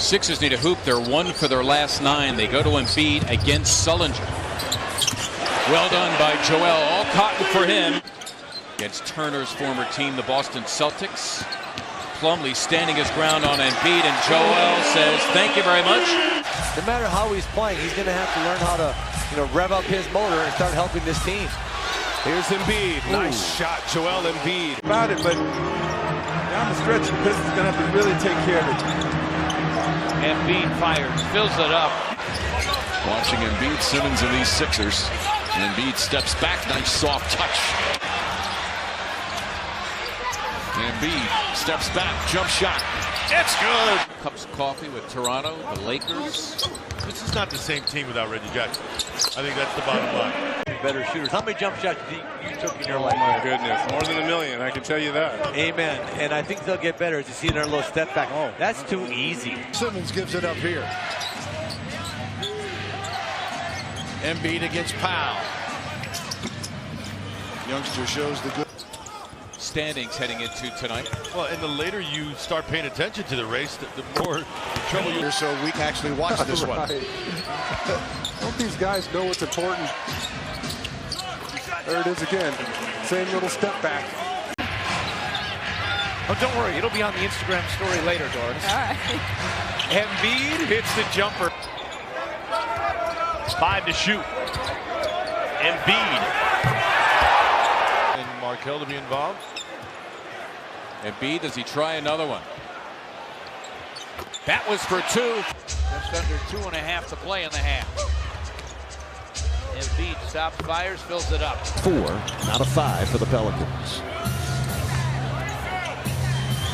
Sixers need a hoop. They're 1 for their last 9. They go to Embiid against Sullinger. Well done by Joel. All cotton for him. Against Turner's former team, the Boston Celtics. Plumlee standing his ground on Embiid, and Joel says, thank you very much. No matter how he's playing, he's going to have to learn how to, rev up his motor and start helping this team. Here's Embiid. Nice shot, Joel Embiid. About it, but down the stretch, the Pistons going to have to really take care of it. Embiid fires, fills it up. Watching Embiid, Simmons, and these Sixers. Embiid steps back, nice soft touch. Embiid steps back, jump shot. It's good. Cups of coffee with Toronto, the Lakers. This is not the same team without Reggie Jackson. I think that's the bottom line. Better shooters. How many jump shots do you took in your life? Oh my goodness, more than 1 million, I can tell you that. Amen. And I think they'll get better as you see their little step back. Oh, that's too easy. Simmons gives it up here. Embiid against Powell. Youngster shows the good Standings heading into tonight. Well, and the later you start paying attention to the race, the more trouble you. so we can actually watch this one. Don't these guys know what's important? There it is again. Same little step back. Oh, don't worry, it'll be on the Instagram story later, Doris. All right. Embiid hits the jumper. 5 to shoot. Embiid. And Markelle to be involved. Embiid, does he try another one? That was for 2. Just under 2.5 to play in the half. Embiid stops, fires, fills it up. 4 out of 5 for the Pelicans.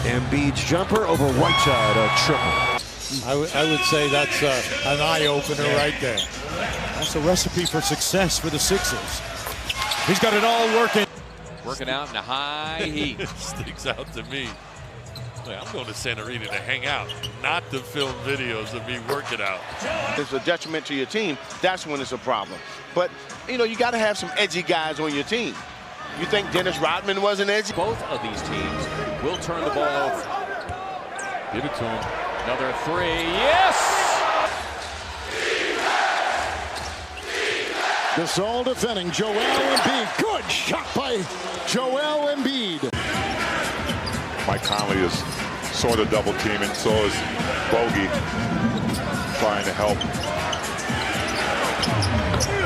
Embiid's jumper over Whiteside, a triple. I would say that's an eye-opener right there. That's a recipe for success for the Sixers. He's got it all working. Working out in the high heat. Sticks out to me. I'm going to Santa Rita to hang out, not to film videos of me working out. It's a detriment to your team. That's when it's a problem. But, you got to have some edgy guys on your team. You think Dennis Rodman wasn't edgy? Both of these teams will turn the ball over. Give it to him. Another 3. Yes! Gasol defending Joel Embiid. Good shot by Joel Embiid. Mike Conley is sort of double teaming, so is Bogey trying to help.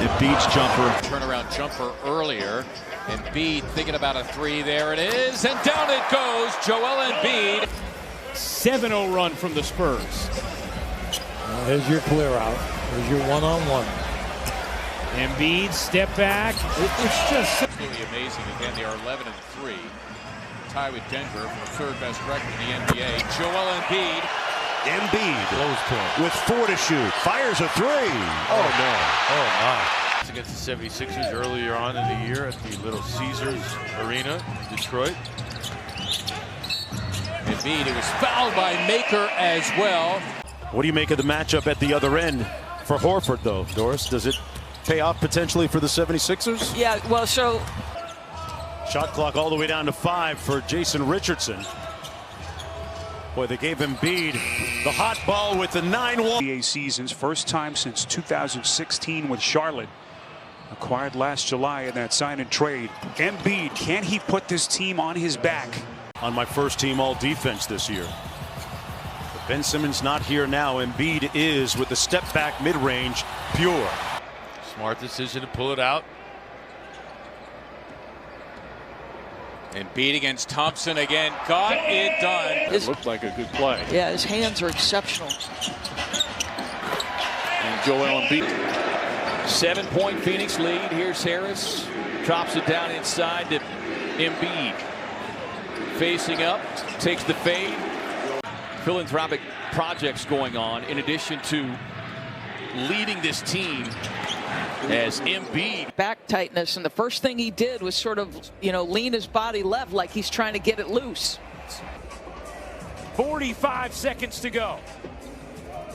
Embiid's jumper. Turnaround jumper earlier. Embiid thinking about a 3. There it is. And down it goes. Joel Embiid. 7-0 run from the Spurs. Here's your clear out. Here's your one-on-one. Embiid, step back. It's just absolutely amazing. Again, they are 11-3. Tie with Denver for the 3rd best record in the NBA. Joel Embiid. Embiid with 4 to shoot. Fires a 3. Oh, no. Oh, my. It's against the 76ers earlier on in the year at the Little Caesars Arena, Detroit. Embiid, it was fouled by Maker as well. What do you make of the matchup at the other end for Horford, though, Doris? Does it pay off potentially for the 76ers? Yeah, well, so Shot clock all the way down to 5 for Jason Richardson. Boy, they gave Embiid the hot ball with the 9-1. NBA season's first time since 2016 with Charlotte. Acquired last July in that sign and trade. Embiid, can he put this team on his back? On my first team all defense this year. But Ben Simmons not here now. Embiid is with the step back mid-range pure. Smart decision to pull it out. Embiid against Thompson again. Got it done. It looked like a good play. yeah, his hands are exceptional. And Joel Embiid. 7-point Phoenix lead. Here's Harris. Drops it down inside to Embiid. Facing up. Takes the fade. Philanthropic projects going on in addition to leading this team as Embiid. Back tightness, and the first thing he did was sort of, lean his body left like he's trying to get it loose. 45 seconds to go.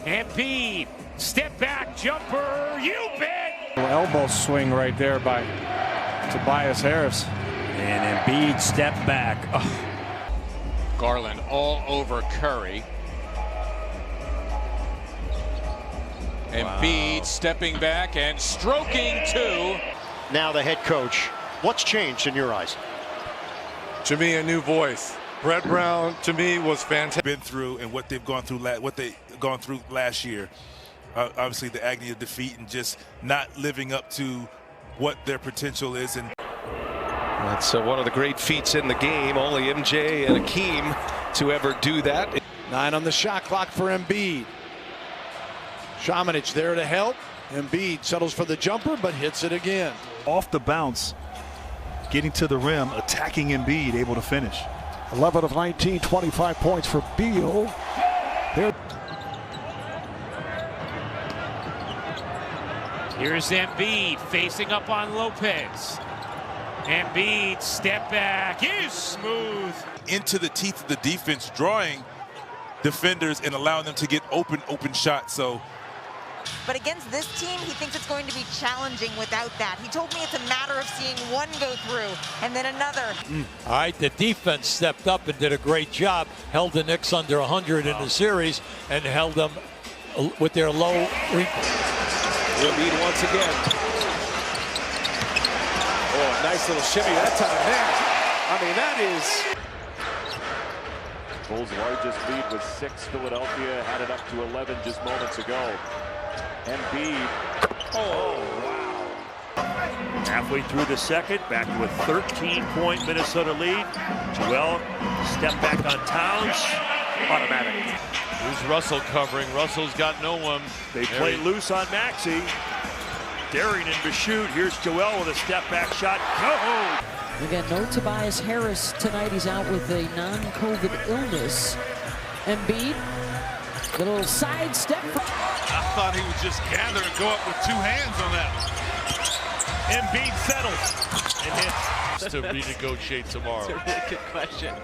Embiid, step back jumper, you bet! Elbow swing right there by Tobias Harris. And Embiid step back. Oh. Garland all over Curry. Embiid stepping back and stroking two. Now the head coach. What's changed in your eyes? To me, a new voice. Brett Brown, to me, was fantastic. Been through and what they've gone through, last year. Obviously, the agony of defeat and just not living up to what their potential is. And that's one of the great feats in the game. Only MJ and Akeem to ever do that. 9 on the shot clock for Embiid. Šamanić there to help. Embiid settles for the jumper, but hits it again. Off the bounce, getting to the rim, attacking Embiid, able to finish. 11 of 19, 25 points for Beal. Here. Here's Embiid facing up on Lopez. Embiid step back is smooth. Into the teeth of the defense, drawing defenders and allowing them to get open shots. So. But against this team, he thinks it's going to be challenging without that. He told me it's a matter of seeing one go through and then another. All right, the defense stepped up and did a great job. Held the Knicks under 100 in the series and held them with their low. Embiid once again. Oh, nice little shimmy that time there. I mean, that is. Bulls' largest lead was 6. Philadelphia had it up to 11 just moments ago. Embiid. Oh, wow. Halfway through the second, back to a 13-point Minnesota lead. Joel, step back on Towns. Automatic. Here's Russell covering. Russell's got no one. They play loose on Maxey. Daring to shoot. Here's Joel with a step back shot. No! Again, no Tobias Harris tonight. He's out with a non-COVID illness. Embiid, little side step. I thought he would just gather and go up with 2 hands on that. Embiid settles and hits. To renegotiate tomorrow. That's a really good question.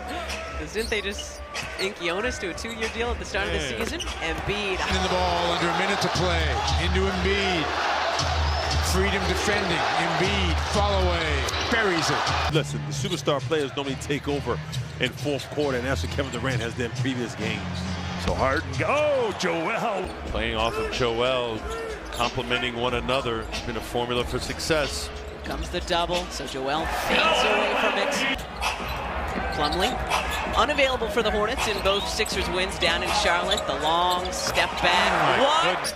Didn't they just ink Jonas to a 2-year deal at the start of the season? Embiid. In the ball, under a minute to play. Into Embiid. Freedom defending. Embiid, follow away, buries it. Listen, the superstar players normally take over in fourth quarter, and that's what Kevin Durant has done in previous games. So Harden, Joel. Playing off of Joel, complementing one another. It's been a formula for success. Comes the double, so Joel fades away from it. Plumlee, unavailable for the Hornets in both Sixers wins down in Charlotte. The long step back. What?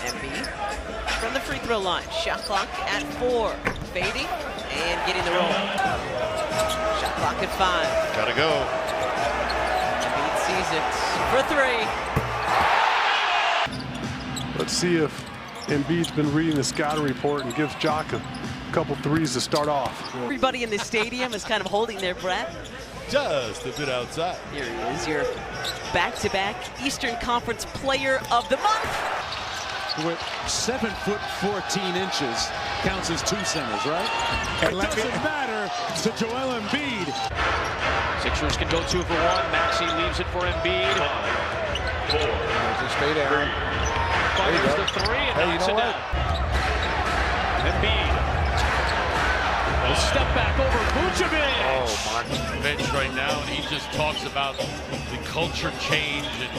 Embiid from the free throw line. Shot clock at 4. Fading and getting the roll. Shot clock at 5. Gotta go. Embiid sees it for 3. Let's see if Embiid's been reading the scouting report and gives Jock a couple threes to start off. Everybody in the stadium is kind of holding their breath. Just a bit outside. Here he is, your back-to-back Eastern Conference Player of the Month. With 7'14" counts as 2 centers, right? It doesn't matter to Joel Embiid. Sixers can go 2 for 1. Maxey leaves it for Embiid. 4. Just stay down. Fires the 3 and knocks it down. Embiid. A step back over Vucevic. Oh, Mark's on the bench right now, and he just talks about the culture change and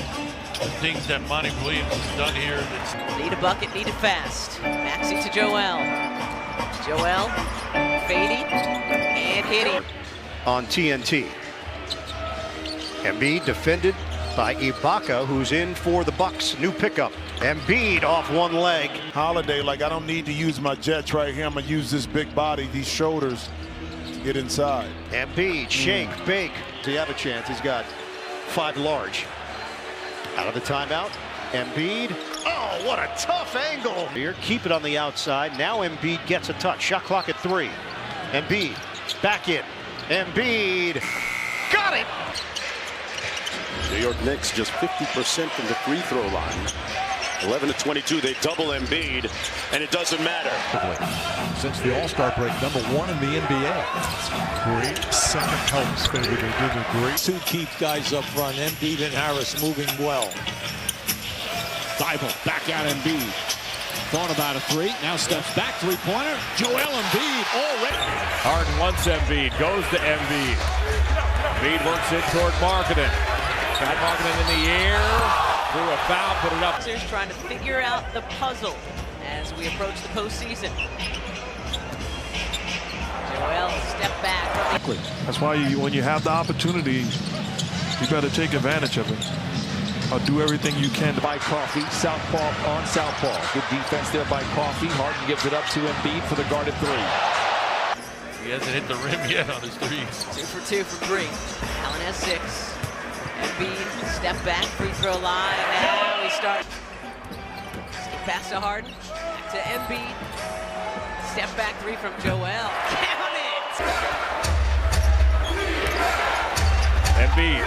the things that Monty Williams has done here. Need a bucket, need it fast. Maxey to Joel. Joel fading and hitting. On TNT. Embiid defended by Ibaka, who's in for the Bucks. New pickup. Embiid off one leg. Holiday, like, I don't need to use my jets right here. I'm going to use this big body, these shoulders, to get inside. Embiid, shake, bake. Does he have a chance? He's got 5 large. Out of the timeout. Embiid. Oh, what a tough angle. Here, keep it on the outside. Now Embiid gets a touch. Shot clock at 3. Embiid back in. Embiid got it. New York Knicks just 50% from the free throw line. 11-22, they double Embiid, and it doesn't matter. Since the All-Star break, #1 in the NBA. Great second help spin. They did a great. 2 key guys up front. Embiid and Harris moving well. Thibault back out Embiid. Thought about a 3. Now steps back 3-pointer. Joel Embiid already. Harden wants Embiid. Goes to Embiid. Embiid works in toward Markkanen. Got Markkanen in the air. Threw a foul, put it up. Sixers trying to figure out the puzzle as we approach the postseason. Joel, step back. That's why when you have the opportunity, you better take advantage of it. Or do everything you can. By Coffey, southpaw on southpaw. Good defense there by Coffey. Harden gives it up to Embiid for the guarded three. He hasn't hit the rim yet on his threes. 2 for 2 from 3. Allen has 6. Embiid, step back, free throw line. Now we start. Skip pass to Harden. Back to Embiid. Step back 3 from Joel. Count it! Embiid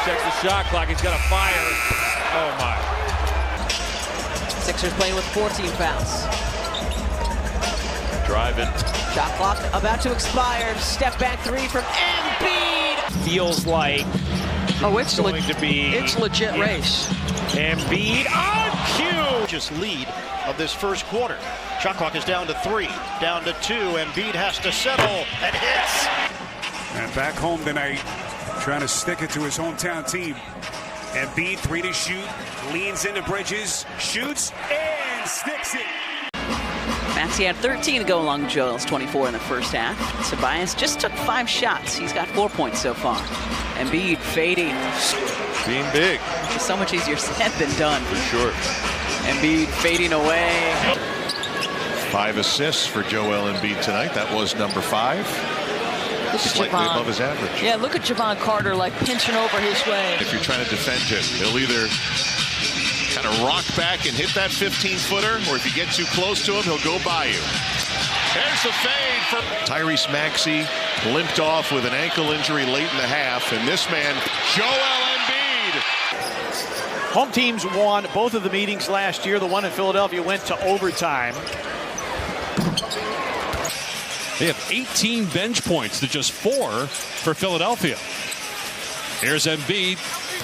checks the shot clock. He's got a fire. Oh my. Sixers playing with 14 fouls. Driving. Shot clock about to expire. Step back 3 from Embiid. Feels like it's going to be. It's legit race. Embiid on cue. Just lead of this first quarter. Shot clock is down to 3, down to 2. Embiid has to settle and hits. And back home tonight, trying to stick it to his hometown team. Embiid 3 to shoot, leans into Bridges, shoots and sticks it. Maxey had 13 to go along with Joel's 24 in the first half. Tobias just took 5 shots. He's got 4 points so far. Embiid fading. Being big. It's so much easier said than done. For sure. Embiid fading away. 5 assists for Joel Embiid tonight. That was number 5. Slightly above his average. Yeah, look at Javon Carter like pinching over his way. If you're trying to defend him, he'll either kind of rock back and hit that 15-footer, or if you get too close to him, he'll go by you. There's the fade for Tyrese Maxey, limped off with an ankle injury late in the half, and this man, Joel Embiid. Home teams won both of the meetings last year. The one in Philadelphia went to overtime. They have 18 bench points to just 4 for Philadelphia. Here's Embiid,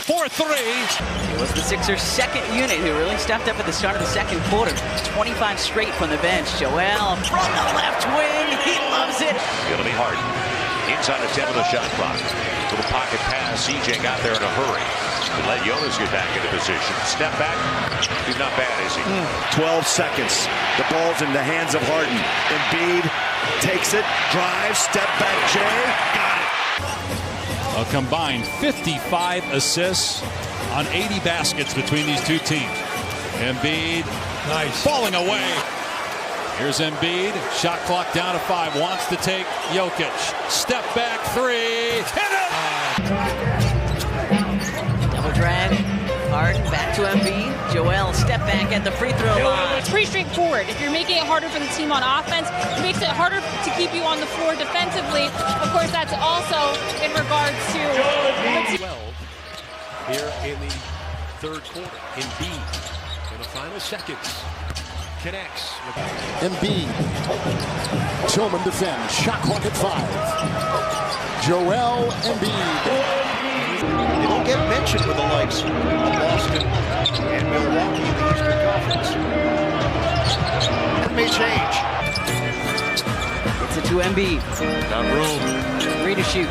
4-3. It was the Sixers' second unit who really stepped up at the start of the second quarter. 25 straight from the bench. Joel from the left wing. He loves it. It'll be Harden. Inside the 10 of the shot clock. Little pocket pass. CJ got there in a hurry. Let Jonas get back into position. Step back. He's not bad, is he? 12 seconds. The ball's in the hands of Harden. Embiid takes it, drives, step back, Jay. Got it. A combined 55 assists on 80 baskets between these two teams. Embiid, nice, falling away. Here's Embiid, shot clock down to 5, wants to take Jokic. Step back 3, hit it! Double drag, Harden back to Embiid. Joel, step back at the free throw line. It's pretty straightforward. If you're making it harder for the team on offense, it makes it harder to keep you on the floor defensively. Of course, that's also in regards to 12 here in the third quarter. Embiid in the final seconds connects. Embiid. Tillman defends. Shot clock at 5. Joel Embiid. They don't get mentioned with the likes of Boston and Milwaukee in the Eastern Conference. That may change. It's it to Embiid. Got room. 3 to shoot.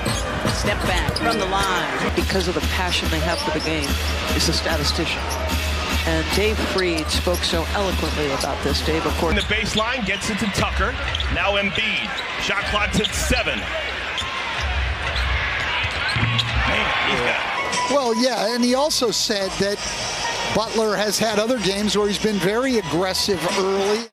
Step back from the line. Because of the passion they have for the game, is a statistician. And Dave Freed spoke so eloquently about this. Dave, of course. The baseline gets it to Tucker. Now Embiid. Shot clock's at 7. Well, yeah, and he also said that Butler has had other games where he's been very aggressive early.